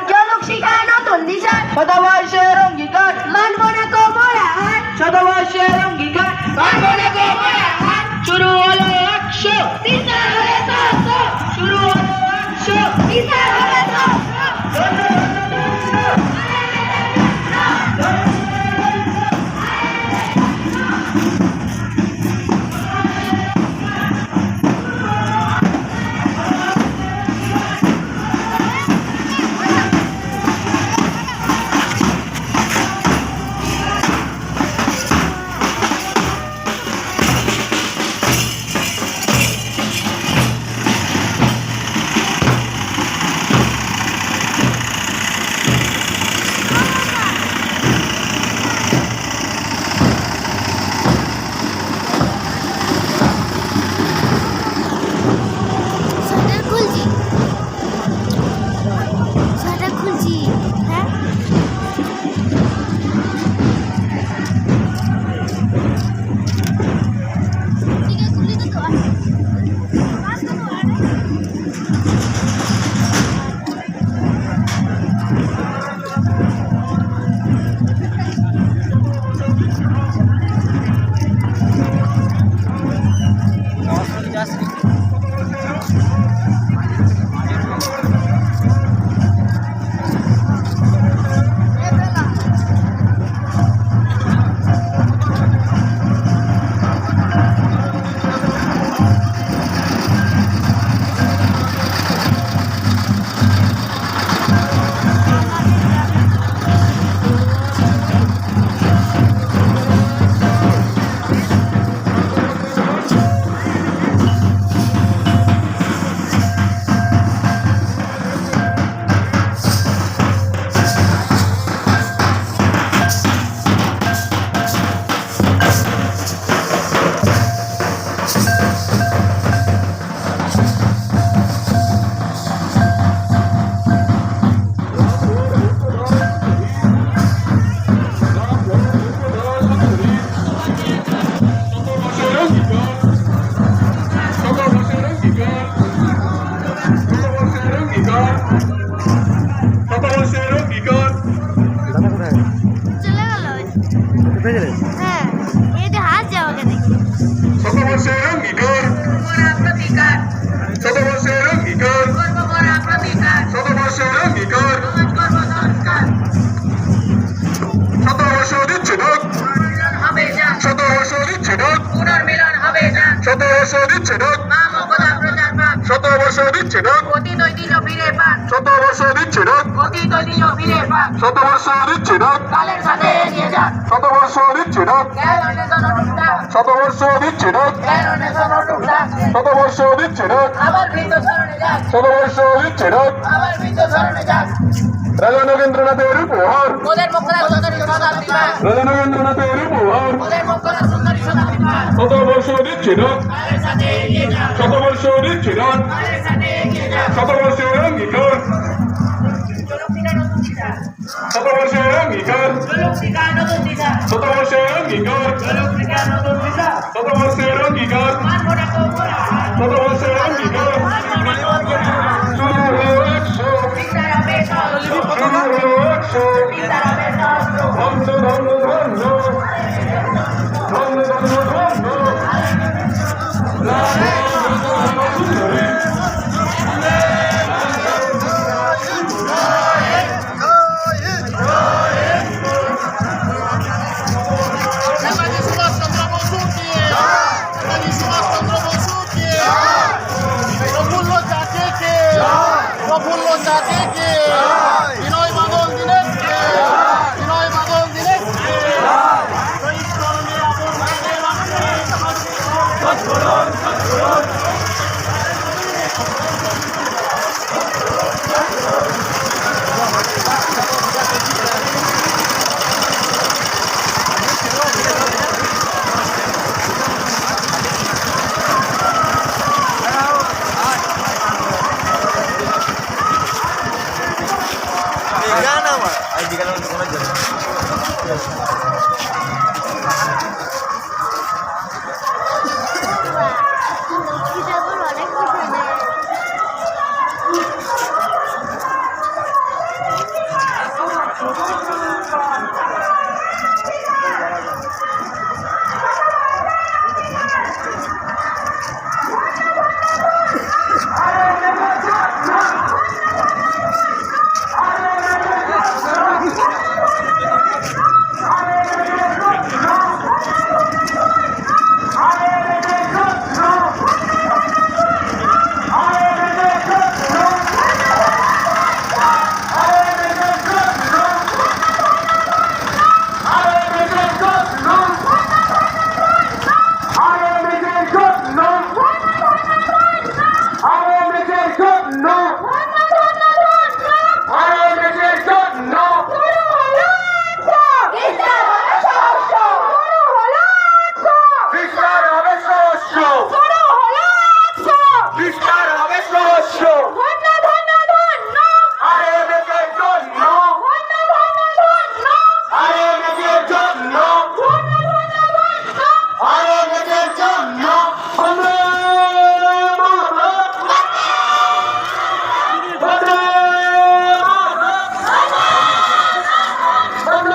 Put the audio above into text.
জলক শিখায় নতুন দিশা, শতবর্ষের অঙ্গীকার, মানব না কোমরা হাত, শতবর্ষের অঙ্গীকার, মানব না কোমরা হাত, শুরু হলো 100, বিচার হবে 100, শুরু হলো 100, বিচার হবে 100। শাটার খুলছি হ্যাঁ ঠিক আছে খুলে দিতে হবে চলে গেল হ্যাঁ এটা হাত যাওয়া কেন শতবর্ষের অঙ্গীকার, প্রতিকার শতবর্ষের অঙ্গীকার, প্রতিকার শতবর্ষের অঙ্গীকার, সংস্কার শতবর্ষ দিচ্ছে ঢোক, হবে যা শতবর্ষ দিচ্ছে ঢোক, পুনর্মিলন হবে যা শতবর্ষ দিচ্ছে ঢোক, মা মকতা প্রচার পাক শতবর্ষ দিচ্ছে ঢোক, অতীত ঐতিহ্য ফিরে পাক শতবর্ষ দিচ্ছে ঢোক, অতীত ঐতিহ্য ফিরে পাক শতবর্ষ দিচ্ছে ঢোক, কালের সাথে এগিয়ে যাক শতবর্ষ দিচ্ছে ঢোক, জ্ঞান অন্বেষণ টুকটাক শতবর্ষ দিচ্ছে ঢোক, জ্ঞান অন্বেষণ টুকটাক শতবর্ষ দিচ্ছে ঢোক, আবার বৃদ্ধ স্মরণে যাক শতবর্ষ দিচ্ছে ঢোক, আবার বৃদ্ধ স্মরণে যাক রাজা নগেন্দ্রনাথের উপহার, ওদের মকরা সুন্দরী সদা বিবাহ রাজা নগেন্দ্রনাথের উপহার, ওদের মকরা সুন্দরী সদা বিবাহ শতবর্ষ দিচ্ছে ঢোক, কালের সাথে এগিয়ে যাক শতবর্ষ দিচ্ছে ঢোক, কালের সাথে এগিয়ে যাক শতবর্ষের অঙ্গীকার, জলক্রীড়া নতুন দিশা শতবর্ষের অঙ্গীকার, জলক্রীড়া নতুন দিশা শতবর্ষের অঙ্গীকার, জলক্রীড়া নতুন দিশা শতবর্ষের অঙ্গীকার, মানব না কোমরা হাত, শতবর্ষের অঙ্গীকার, মানব না কোমরা হাত, শুরু হলো 100, বিচার হবে সহস্র শুরু হলো 100, বিচার হবে সহস্র ধন্য ধন্য ধন্য, ধন্য ধন্য ধন্য, নেতাজি সুভাষচন্দ্র বসুকে নেতাজি সুভাষচন্দ্র বসুকে প্রফুল্ল চাকীকে প্রফুল্ল চাকীকে বিনয় বাদল দীনেশকে বিনয় বাদল দীনেশকে শহীদ স্মরণে আপন